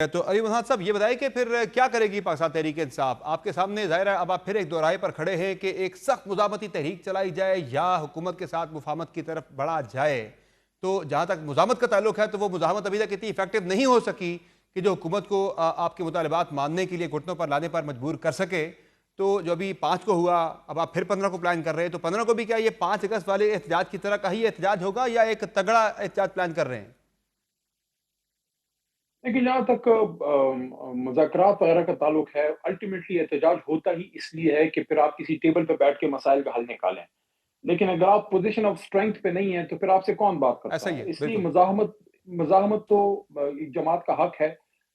تو علی محمد صاحب یہ بتائیں کہ پھر کیا کرے گی پاکستان تحریک انصاف؟ آپ کے سامنے ظاہر ہے اب آپ پھر ایک دوراہے پر کھڑے ہیں کہ ایک سخت مزاحمتی تحریک چلائی جائے یا حکومت کے ساتھ مفاہمت کی طرف بڑھا جائے۔ تو جہاں تک مزاحمت کا تعلق ہے تو وہ مزاحمت ابھی تک اتنی ایفیکٹو نہیں ہو سکی کہ جو حکومت کو آپ کے مطالبات ماننے کے لیے گھٹنوں پر لانے پر مجبور کر سکے۔ تو جو ابھی 5 کو ہوا، اب آپ پھر 15 کو پلان کر رہے ہیں، تو 15 کو بھی کیا یہ 5 اگست والے احتجاج کی طرح کا ہی احتجاج ہوگا یا ایک تگڑا احتجاج پلان کر رہے ہیں؟ لیکن جہاں تک مذاکرات وغیرہ کا تعلق ہے، الٹیمیٹلی احتجاج ہوتا ہی اس لیے ہے کہ پھر آپ کسی ٹیبل پہ بیٹھ کے مسائل کا حل نکالیں۔ لیکن اگر آپ پوزیشن آف اسٹرینتھ پہ نہیں ہیں تو پھر آپ سے کون بات ایسا کرتا ہی ہے، ہے؟ اس لیے بالکل۔ مزاحمت تو ایک جماعت کا حق ہے،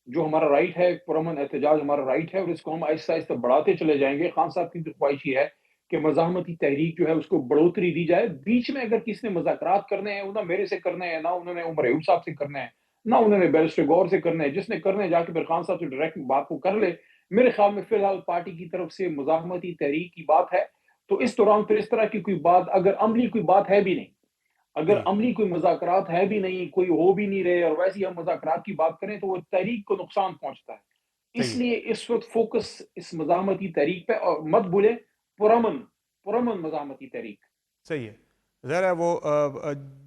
جو ہمارا رائٹ ہے، پرامن احتجاج ہمارا رائٹ ہے، اور اس کو ہم آہستہ آہستہ بڑھاتے چلے جائیں گے۔ خان صاحب کی تو خواہش یہ ہے کہ مزاحمتی تحریک جو ہے اس کو بڑھوتری دی جائے۔ بیچ میں اگر کسی نے مذاکرات کرنے ہیں، نہ میرے سے کرنے ہیں، نہ انہوں نے عمر ایوب صاحب سے کرنے ہیں، نہ انہوں نے بیرسٹر غور سے کرنے ہیں، جس نے کرنے جا کے پھر خان صاحب سے ڈائریکٹ بات کو کر لے۔ میرے خیال میں فی الحال پارٹی کی طرف سے مزاحمتی تحریک کی بات ہے، تو اس دوران پھر اس طرح کی کوئی بات، اگر عملی کوئی بات ہے بھی نہیں، اگر جی، عملی کوئی مذاکرات ہے بھی نہیں، کوئی ہو بھی نہیں رہے، اور ویسے ہی ہم مذاکرات کی بات کریں تو وہ تحریک کو نقصان پہنچتا ہے۔ صحیح اس ہے، لیے اس وقت فوکس اس مزاحمتی تحریک پہ، اور مت بھولیں پرامن پرامن مزاحمتی تحریک۔ صحیح ہے۔ ظاہر ہے وہ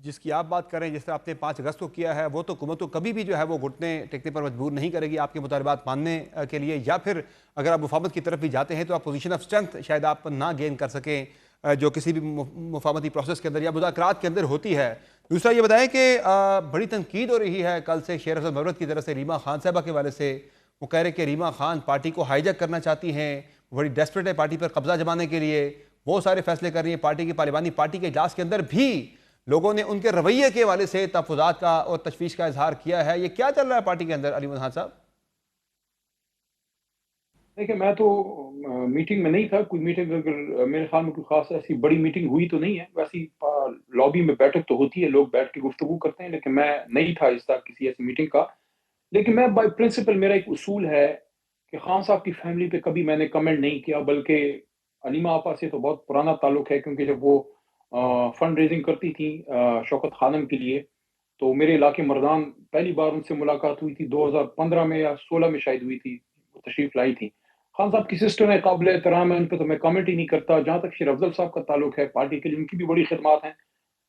جس کی آپ بات کریں، جس طرح آپ نے 5 اگست کو کیا ہے، وہ تو حکومت کو کبھی بھی جو ہے وہ گھٹنے ٹیکنے پر مجبور نہیں کرے گی آپ کے مطالبات ماننے کے لیے، یا پھر اگر آپ مفاہمت کی طرف بھی جاتے ہیں تو آپ پوزیشن آف اسٹرینتھ شاید آپ نہ گین کر سکیں جو کسی بھی مفاہمتی پروسیس کے اندر یا مذاکرات کے اندر ہوتی ہے۔ دوسرا یہ بتائیں کہ بڑی تنقید ہو رہی ہے کل سے شیر افضل مرود کی طرف سے ریما خان صاحبہ کے والے سے۔ وہ کہہ رہے کہ ریما خان پارٹی کو ہائی جیک کرنا چاہتی ہیں، بڑی ڈیسپریٹ ہے پارٹی پر قبضہ جمانے کے لیے، وہ سارے فیصلے کر رہی ہیں پارٹی کی پارلیمانی پارٹی کے اجلاس کے اندر بھی لوگوں نے ان کے رویے کے حوالے سے تحفظات کا اور تشویش کا اظہار کیا ہے۔ یہ کیا چل رہا ہے پارٹی کے اندر علی مدحت صاحب؟ دیکھیں، میں تو میٹنگ میں نہیں تھا، کوئی میٹنگ اگر میرے خیال میں کوئی خاص ایسی بڑی میٹنگ ہوئی تو نہیں ہے، ویسی لابی میں بیٹھک تو ہوتی ہے، لوگ بیٹھ کے گفتگو کرتے ہیں، لیکن میں نہیں تھا اس طرح کسی ایسی میٹنگ کا۔ لیکن میں بائی پرنسپل، میرا ایک اصول ہے کہ خان صاحب کی فیملی پہ کبھی میں نے کمنٹ نہیں کیا، بلکہ علیمہ آپا سے تو بہت پرانا تعلق ہے، کیونکہ جب وہ فنڈ ریزنگ کرتی تھی شوکت خانم کے لیے، تو میرے علاقے مردان پہلی بار ان سے ملاقات ہوئی تھی 2015 میں یا 16 میں شاید ہوئی تھی، وہ تشریف لائی تھی۔ خان صاحب کی سسٹر ہے، قابل احترام ہے، ان پہ تو میں کمنٹ ہی نہیں کرتا۔ جہاں تک شیر افضل صاحب کا تعلق ہے، پارٹی کے لیے ان کی بھی بڑی خدمات ہیں،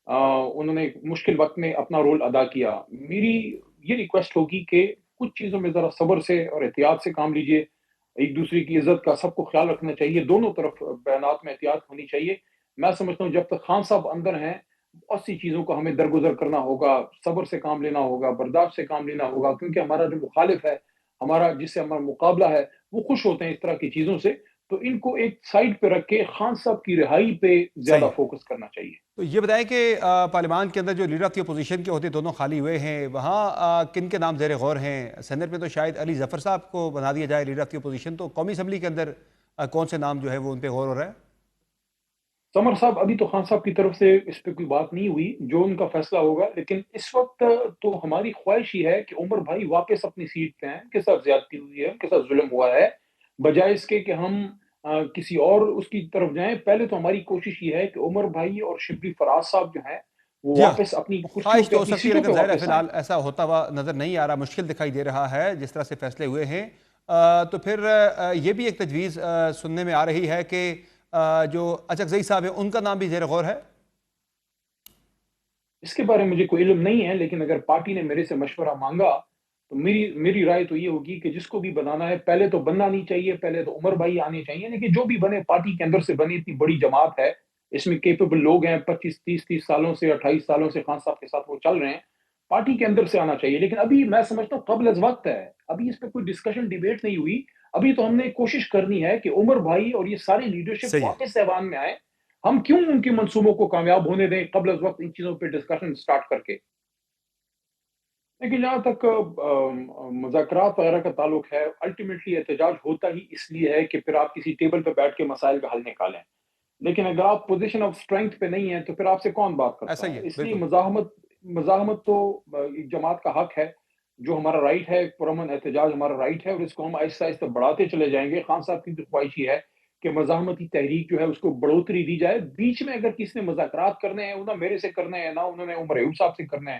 انہوں نے مشکل وقت میں اپنا رول ادا کیا۔ میری یہ ریکویسٹ ہوگی کہ کچھ چیزوں میں ذرا صبر سے اور احتیاط سے کام لیجئے، ایک دوسرے کی عزت کا سب کو خیال رکھنا چاہیے، دونوں طرف بیانات میں احتیاط ہونی چاہیے۔ میں سمجھتا ہوں جب تک خان صاحب اندر ہیں، بہت سی چیزوں کو ہمیں درگزر کرنا ہوگا، صبر سے کام لینا ہوگا، برداشت سے کام لینا ہوگا، کیونکہ ہمارا جو مخالف ہے، ہمارا جس سے ہمارا مقابلہ ہے، وہ خوش ہوتے ہیں اس طرح کی چیزوں سے، تو ان کو ایک سائڈ پہ رکھ کے خان صاحب کی رہائی پہ صحیح زیادہ ہے۔ فوکس کرنا چاہیے۔ تو یہ بتائیں کہ پارلیمان کے اندر جو لیڈر آف دی اپوزیشن کے عہدے دونوں خالی ہوئے ہیں، وہاں کن کے نام زیر غور ہیں؟ سینٹ میں تو شاید علی ظفر صاحب کو بنا دیا جائے لیڈر آف دی اپوزیشن، تو قومی اسمبلی کے اندر کون سے نام جو ہے وہ ان پہ غور ہو رہا ہے؟ سمر صاحب، ابھی تو خان صاحب کی طرف سے اس پہ کوئی بات نہیں ہوئی، جو ان کا فیصلہ ہوگا، لیکن اس وقت تو ہماری خواہش ہی ہے کہ عمر بھائی واپس اپنی سیٹ پہ ہیں، ان کے ساتھ زیادتی ہوئی ہے، ان کے ساتھ ظلم ہوا ہے، بجائے اس کے کہ ہم کسی اور اس کی طرف جائیں۔ پہلے تو ہماری کوشش یہ ہے کہ عمر بھائی اور شبلی فراز صاحب جو ہیں وہ جی ہاں، واپس اپنی کرسیوں خواہش پہ، تو ہو اپنی سکتی ہے سیٹوں لیکن پہ ظاہر ہے فی واپس آئیں۔ الحال ایسا ہوتا ہوا نظر نہیں آ رہا، مشکل دکھائی دے رہا ہے جس طرح سے فیصلے ہوئے ہیں۔ تو پھر یہ بھی ایک تجویز سننے میں آ رہی ہے کہ جو اچکزئی صاحب ہیں ان کا نام بھی زیر غور ہے۔ اس کے بارے میں مجھے کوئی علم نہیں ہے، لیکن اگر پارٹی نے میرے سے مشورہ مانگا تو میری رائے تو یہ ہوگی کہ جس کو بھی بنانا ہے، پہلے تو بننا نہیں چاہیے، پہلے تو عمر بھائی آنے چاہیے، لیکن جو بھی بنے پارٹی کے اندر سے بنے، اتنی بڑی جماعت ہے، اس میں کیپیبل لوگ ہیں، 25 30 سالوں سے 28 سالوں سے خان صاحب کے ساتھ وہ چل رہے ہیں، پارٹی کے اندر سے آنا چاہیے۔ لیکن ابھی میں سمجھتا ہوں قبل از وقت ہے، ابھی اس پہ کوئی ڈسکشن ڈیبیٹ نہیں ہوئی۔ ابھی تو ہم نے کوشش کرنی ہے کہ عمر بھائی اور یہ ساری لیڈرشپ صحیح ہے۔ واپس ایوان میں آئے۔ ہم کیوں ان کے منصوبوں کو کامیاب ہونے دیں قبل از وقت ان چیزوں پہ ڈسکشن سٹارٹ کر کے؟ لیکن جہاں تک مذاکرات وغیرہ کا تعلق ہے، الٹیمیٹلی احتجاج ہوتا ہی اس لیے ہے کہ پھر آپ کسی ٹیبل پہ بیٹھ کے مسائل کا حل نکالیں۔ لیکن اگر آپ پوزیشن آف اسٹرینتھ پہ نہیں ہیں تو پھر آپ سے کون بات ایسا کرتا ہی ہے، ہے؟ اس لیے بالکل۔ مزاحمت تو ایک جماعت کا حق ہے، جو ہمارا رائٹ ہے، پرامن احتجاج ہمارا رائٹ ہے، اور اس کو ہم آہستہ آہستہ بڑھاتے چلے جائیں گے۔ خان صاحب کی تو خواہش یہ ہے کہ مزاحمتی تحریک جو ہے اس کو بڑھوتری دی جائے۔ بیچ میں اگر کسی نے مذاکرات کرنے ہیں، نہ میرے سے کرنے ہیں، نہ انہوں نے عمر ایوب صاحب سے کرنے ہیں،